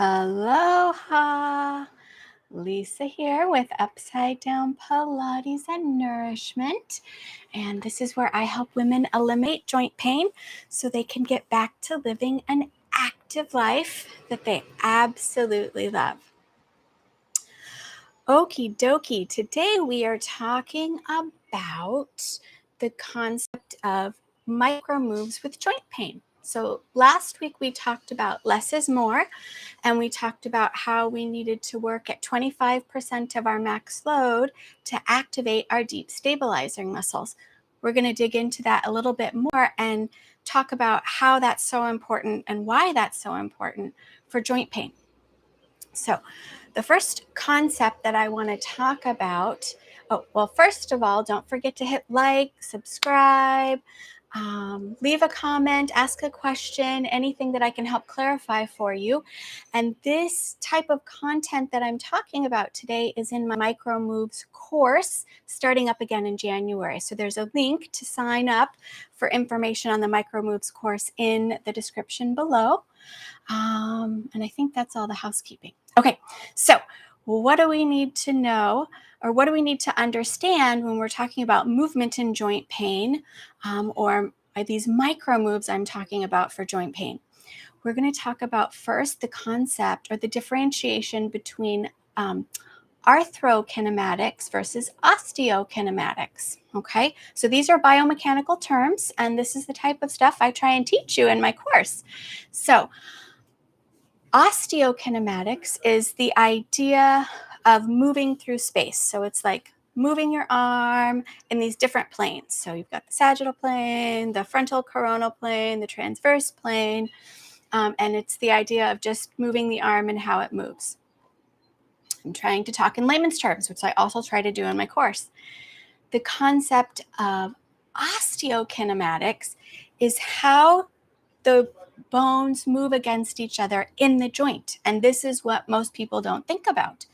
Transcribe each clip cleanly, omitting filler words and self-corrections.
Aloha! Lisa here with Upside Down Pilates and Nourishment. And this is where I help women eliminate joint pain so they can get back to living an active life that they absolutely love. Okie dokie, today we are talking about the concept of micro moves with joint pain. So last week we talked about less is more, and we talked about how we needed to work at 25% of our max load to activate our deep stabilizing muscles. We're going to dig into that a little bit more and talk about how that's so important and why that's so important for joint pain. So the first concept that I want to talk about, first of all, don't forget to hit like, subscribe, leave a comment, ask a question, anything that I can help clarify for you. And this type of content that I'm talking about today is in my Micro Moves course starting up again in January. So there's a link to sign up for information on the Micro Moves course in the description below. And I think that's all the housekeeping. Okay, so what do we need to know, or what do we need to understand when we're talking about movement in joint pain, or these micro moves I'm talking about for joint pain? We're going to talk about first the concept or the differentiation between Arthrokinematics versus Osteokinematics. Okay, so these are biomechanical terms, and this is the type of stuff I try and teach you in my course. So Osteokinematics is the idea of moving through space. So it's like moving your arm in these different planes. So you've got the sagittal plane, the frontal coronal plane, the transverse plane, and it's the idea of just moving the arm and how it moves. I'm trying to talk in layman's terms, which I also try to do in my course. The concept of osteokinematics is how the bones move against each other in the joint. And this is what most people don't think about.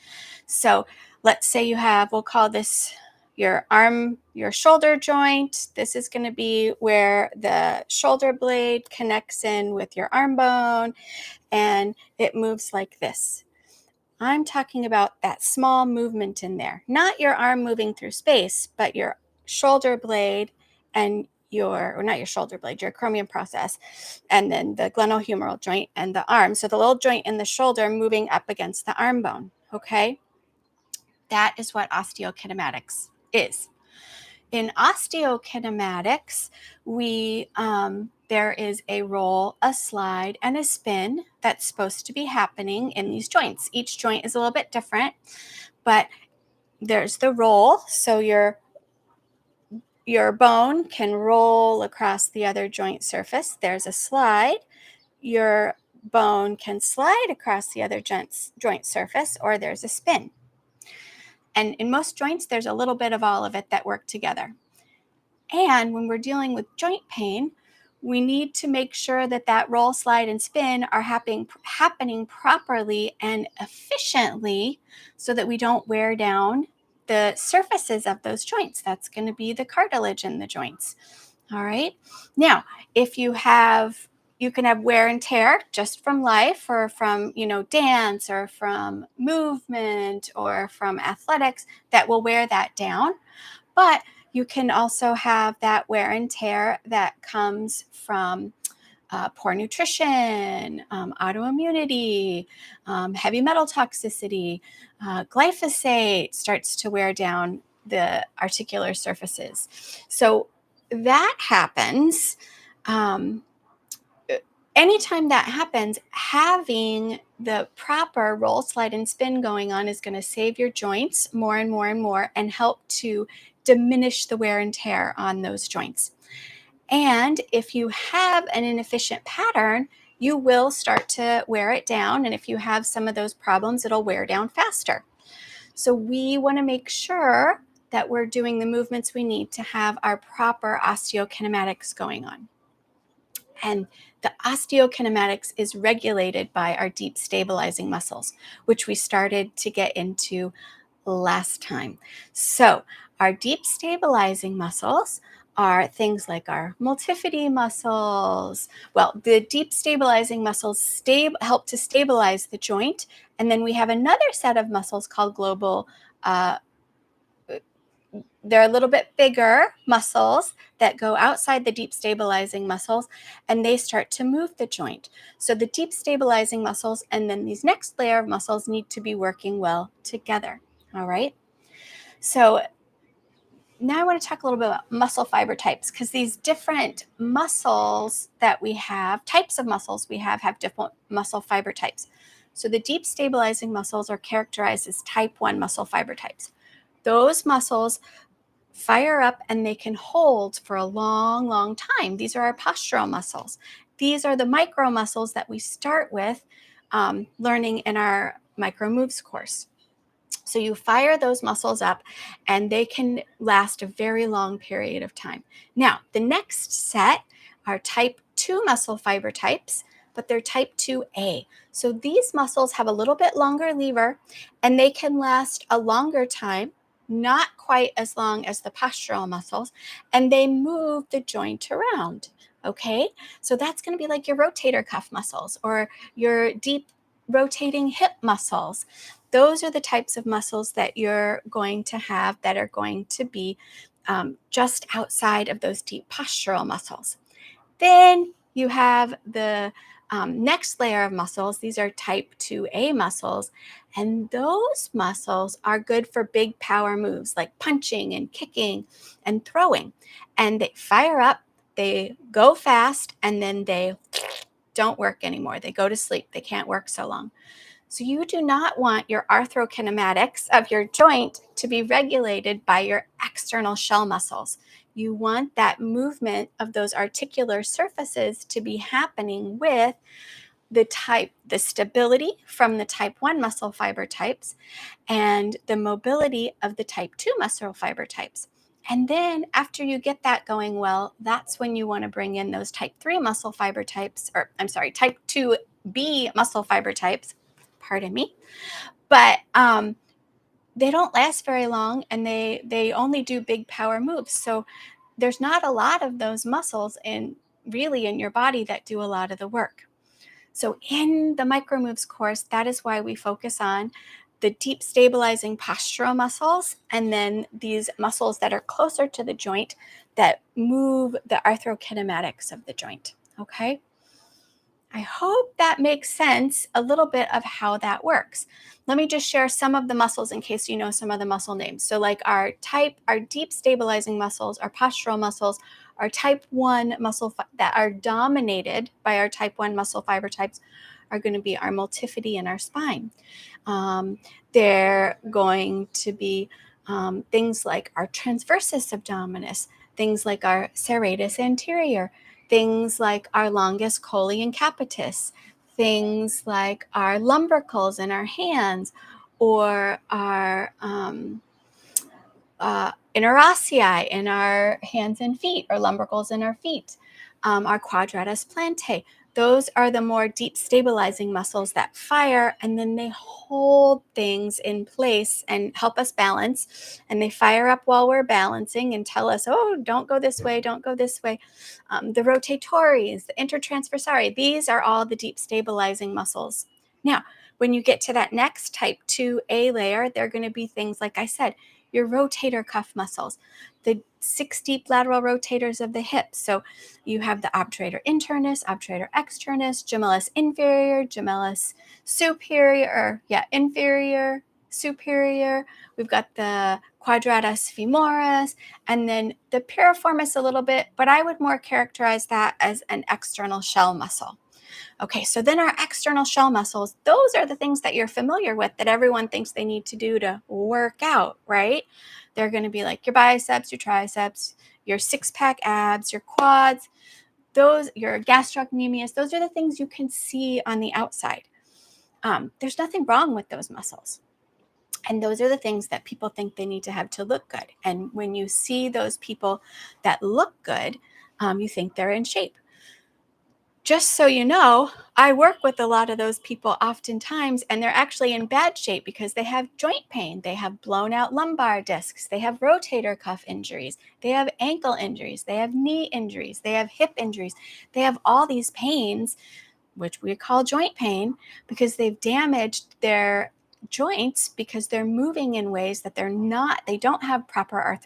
So let's say you have, we'll call this your arm, your shoulder joint. This is going to be where the shoulder blade connects in with your arm bone, and it moves like this. I'm talking about that small movement in there, not your arm moving through space, but your shoulder blade and your acromion process, and then the glenohumeral joint and the arm. So the little joint in the shoulder moving up against the arm bone. Okay. That is what osteokinematics is. In osteokinematics, there is a roll, a slide, and a spin that's supposed to be happening in these joints. Each joint is a little bit different, but there's the roll. So your bone can roll across the other joint surface. There's a slide. Your bone can slide across the other joint surface, or there's a spin. And in most joints, there's a little bit of all of it that work together. And when we're dealing with joint pain, we need to make sure that that roll, slide, and spin are happening properly and efficiently so that we don't wear down the surfaces of those joints. That's going to be the cartilage in the joints. All right. Now, if you can have wear and tear just from life, or from, dance, or from movement, or from athletics that will wear that down. But you can also have that wear and tear that comes from poor nutrition, autoimmunity, heavy metal toxicity. Glyphosate starts to wear down the articular surfaces. So that happens. Anytime that happens, having the proper roll, slide, and spin going on is going to save your joints more and more and more, and help to diminish the wear and tear on those joints. And if you have an inefficient pattern, you will start to wear it down. And if you have some of those problems, it'll wear down faster. So we want to make sure that we're doing the movements we need to have our proper osteokinematics going on. And the osteokinematics is regulated by our deep stabilizing muscles, which we started to get into last time. So our deep stabilizing muscles are things like our multifidi muscles. Well, the deep stabilizing muscles help to stabilize the joint. And then we have another set of muscles called global. They're a little bit bigger muscles that go outside the deep stabilizing muscles, and they start to move the joint. So the deep stabilizing muscles and then these next layer of muscles need to be working well together. All right. So now I want to talk a little bit about muscle fiber types, because these different muscles that we have, types of muscles we have different muscle fiber types. So the deep stabilizing muscles are characterized as type 1 muscle fiber types. Those muscles fire up and they can hold for a long, long time. These are our postural muscles. These are the micro muscles that we start with learning in our micro moves course. So you fire those muscles up and they can last a very long period of time. Now, the next set are type 2 muscle fiber types, but they're type 2A. So these muscles have a little bit longer lever and they can last a longer time, not quite as long as the postural muscles, and they move the joint around. Okay, so that's going to be like your rotator cuff muscles or your deep rotating hip muscles. Those are the types of muscles that you're going to have that are going to be just outside of those deep postural muscles. Then you have the next layer of muscles. These are type 2A muscles, and those muscles are good for big power moves like punching and kicking and throwing. And they fire up, they go fast, and then they don't work anymore. They go to sleep. They can't work so long. So you do not want your arthrokinematics of your joint to be regulated by your external shell muscles. You want that movement of those articular surfaces to be happening with the stability from the type 1 muscle fiber types and the mobility of the type 2 muscle fiber types. And then after you get that going well, that's when you want to bring in those type 3 muscle fiber types, or I'm sorry, type 2B muscle fiber types. Pardon me. But they don't last very long and they only do big power moves. So there's not a lot of those muscles really in your body that do a lot of the work. So in the micro moves course, that is why we focus on the deep stabilizing postural muscles and then these muscles that are closer to the joint that move the arthrokinematics of the joint. Okay. I hope that makes sense, a little bit of how that works. Let me just share some of the muscles in case you know some of the muscle names. So like our deep stabilizing muscles, our postural muscles, our type 1 muscle that are dominated by our type 1 muscle fiber types are going to be our multifidi and our spine. They're going to be things like our transversus abdominis, things like our serratus anterior, things like our longus colli and capitis, things like our lumbricals in our hands, or our interossei in our hands and feet, or lumbricals in our feet, our quadratus plantae. Those are the more deep stabilizing muscles that fire, and then they hold things in place and help us balance. And they fire up while we're balancing and tell us, oh, don't go this way, don't go this way. The rotatories, the intertransversarii, these are all the deep stabilizing muscles. Now, when you get to that next type 2A layer, they're going to be things, like I said, your rotator cuff muscles, the 6 deep lateral rotators of the hips. So you have the obturator internus, obturator externus, gemellus inferior, gemellus superior, inferior, superior. We've got the quadratus femoris, and then the piriformis a little bit, but I would more characterize that as an external shell muscle. Okay, so then our external shell muscles, those are the things that you're familiar with that everyone thinks they need to do to work out, right? They're going to be like your biceps, your triceps, your six-pack abs, your quads, your gastrocnemius. Those are the things you can see on the outside. There's nothing wrong with those muscles. And those are the things that people think they need to have to look good. And when you see those people that look good, you think they're in shape. Just so you know, I work with a lot of those people oftentimes, and they're actually in bad shape because they have joint pain. They have blown out lumbar discs. They have rotator cuff injuries. They have ankle injuries. They have knee injuries. They have hip injuries. They have all these pains, which we call joint pain, because they've damaged their joints because they're moving in ways that they don't have proper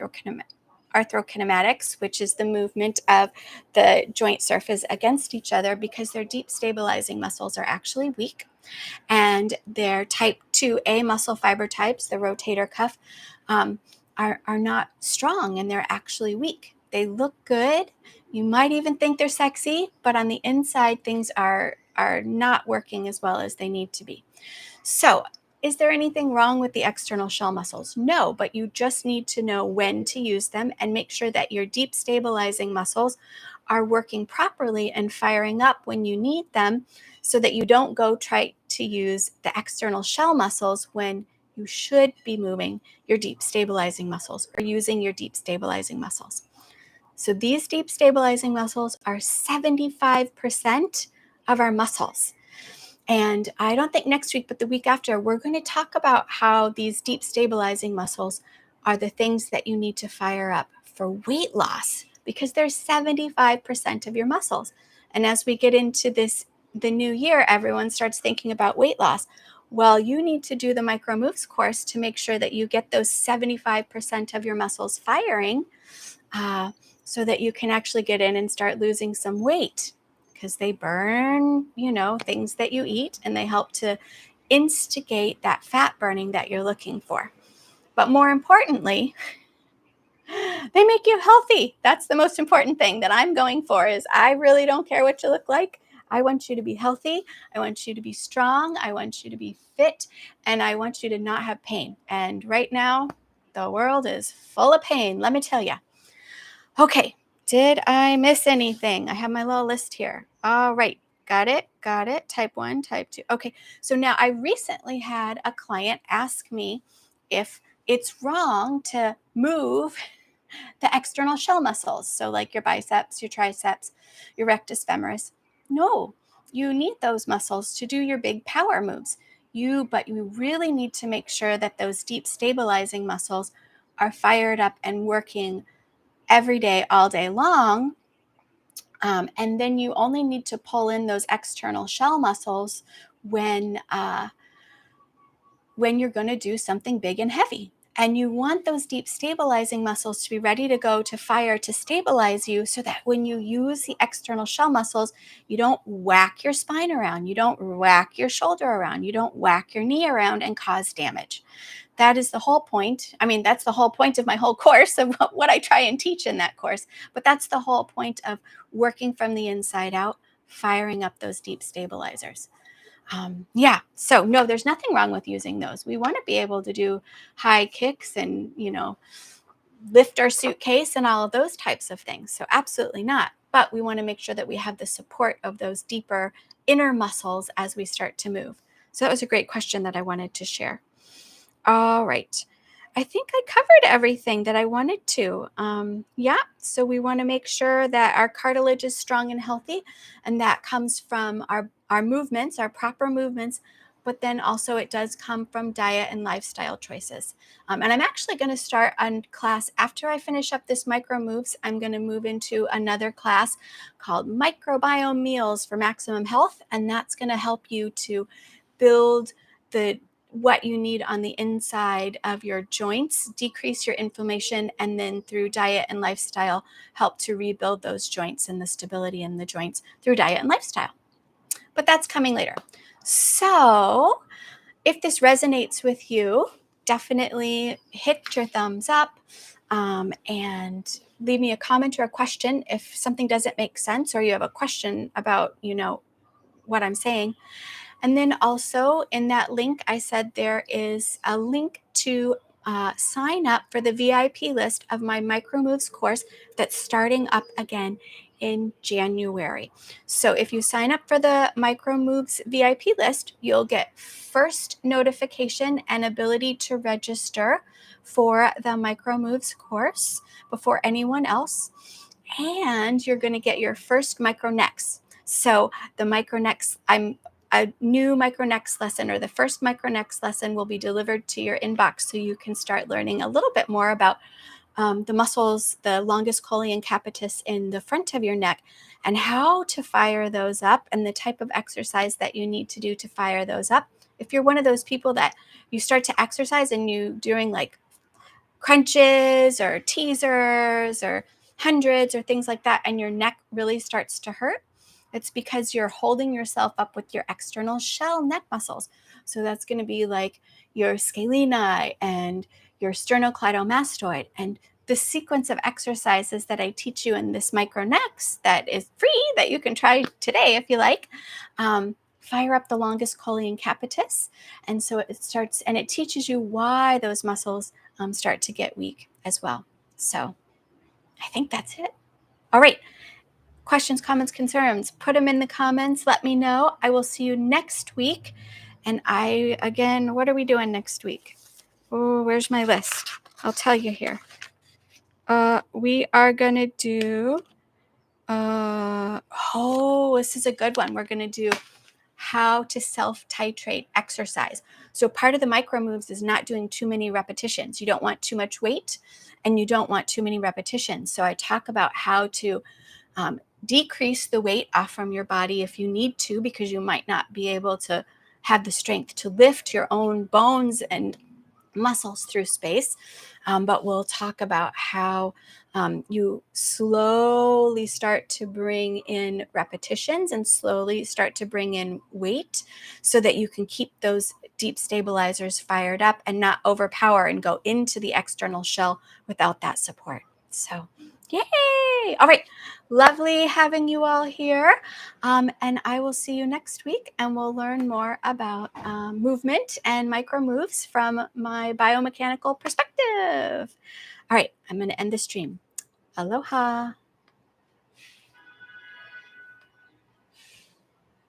arthrokinematics, which is the movement of the joint surface against each other, because their deep stabilizing muscles are actually weak. And their type 2A muscle fiber types, the rotator cuff, are not strong, and they're actually weak. They look good. You might even think they're sexy, but on the inside, things are not working as well as they need to be. So, is there anything wrong with the external shell muscles? No, but you just need to know when to use them and make sure that your deep stabilizing muscles are working properly and firing up when you need them, so that you don't go try to use the external shell muscles when you should be moving your deep stabilizing muscles or using your deep stabilizing muscles. So these deep stabilizing muscles are 75% of our muscles. And I don't think next week, but the week after, we're going to talk about how these deep stabilizing muscles are the things that you need to fire up for weight loss, because they're 75% of your muscles. And as we get into the new year, everyone starts thinking about weight loss. Well, you need to do the Micro Moves course to make sure that you get those 75% of your muscles firing, so that you can actually get in and start losing some weight, because they burn, things that you eat, and they help to instigate that fat burning that you're looking for. But more importantly, they make you healthy. That's the most important thing that I'm going for. Is I really don't care what you look like. I want you to be healthy. I want you to be strong. I want you to be fit, and I want you to not have pain. And right now, the world is full of pain, let me tell you. Okay, did I miss anything? I have my little list here. All right, got it. Type 1, type 2. Okay, so now I recently had a client ask me if it's wrong to move the external shell muscles. So, like your biceps, your triceps, your rectus femoris. No, you need those muscles to do your big power moves. But you really need to make sure that those deep stabilizing muscles are fired up and working every day, all day long. And then you only need to pull in those external shell muscles when you're going to do something big and heavy. And you want those deep stabilizing muscles to be ready to go to fire to stabilize you, so that when you use the external shell muscles, you don't whack your spine around, you don't whack your shoulder around, you don't whack your knee around and cause damage. That is the whole point. I mean, that's the whole point of my whole course, of what I try and teach in that course. But that's the whole point of working from the inside out, firing up those deep stabilizers. So no, there's nothing wrong with using those. We want to be able to do high kicks and, lift our suitcase and all of those types of things. So absolutely not. But we want to make sure that we have the support of those deeper inner muscles as we start to move. So that was a great question that I wanted to share. All right. I think I covered everything that I wanted to. So we want to make sure that our cartilage is strong and healthy, and that comes from our movements, our proper movements, but then also it does come from diet and lifestyle choices. And I'm actually going to start a class after I finish up this Micro Moves. I'm going to move into another class called Microbiome Meals for Maximum Health, and that's going to help you to build what you need on the inside of your joints, decrease your inflammation, and then through diet and lifestyle, help to rebuild those joints and the stability in the joints through diet and lifestyle. But that's coming later. So if this resonates with you, definitely hit your thumbs up, and leave me a comment or a question if something doesn't make sense, or you have a question about, what I'm saying. And then also in that link, I said there is a link to sign up for the VIP list of my Micro Moves course that's starting up again in January. So if you sign up for the Micro Moves VIP list, you'll get first notification and ability to register for the Micro Moves course before anyone else. And you're going to get your first micro necks. So the micronext, a new micronext lesson, or the first micronext lesson, will be delivered to your inbox, so you can start learning a little bit more about the muscles, the longus colli and capitis in the front of your neck, and how to fire those up, and the type of exercise that you need to do to fire those up. If you're one of those people that you start to exercise and you doing like crunches or teasers or hundreds or things like that, and your neck really starts to hurt, it's because you're holding yourself up with your external shell neck muscles. So that's going to be like your scaleni and your sternocleidomastoid. And the sequence of exercises that I teach you in this micronext, that is free, that you can try today if you like, fire up the longus colli and capitis. And so it starts, and it teaches you why those muscles start to get weak as well. So I think that's it. All right. Questions, comments, concerns, put them in the comments. Let me know. I will see you next week. And again, what are we doing next week? Oh, where's my list? I'll tell you here. We are going to do, this is a good one. We're going to do how to self-titrate exercise. So part of the micro moves is not doing too many repetitions. You don't want too much weight and you don't want too many repetitions. So I talk about how to decrease the weight off from your body if you need to, because you might not be able to have the strength to lift your own bones and muscles through space. But we'll talk about how you slowly start to bring in repetitions and slowly start to bring in weight, so that you can keep those deep stabilizers fired up and not overpower and go into the external shell without that support. So yay! All right. Lovely having you all here. And I will see you next week, and we'll learn more about movement and micro moves from my biomechanical perspective. All right. I'm going to end the stream. Aloha.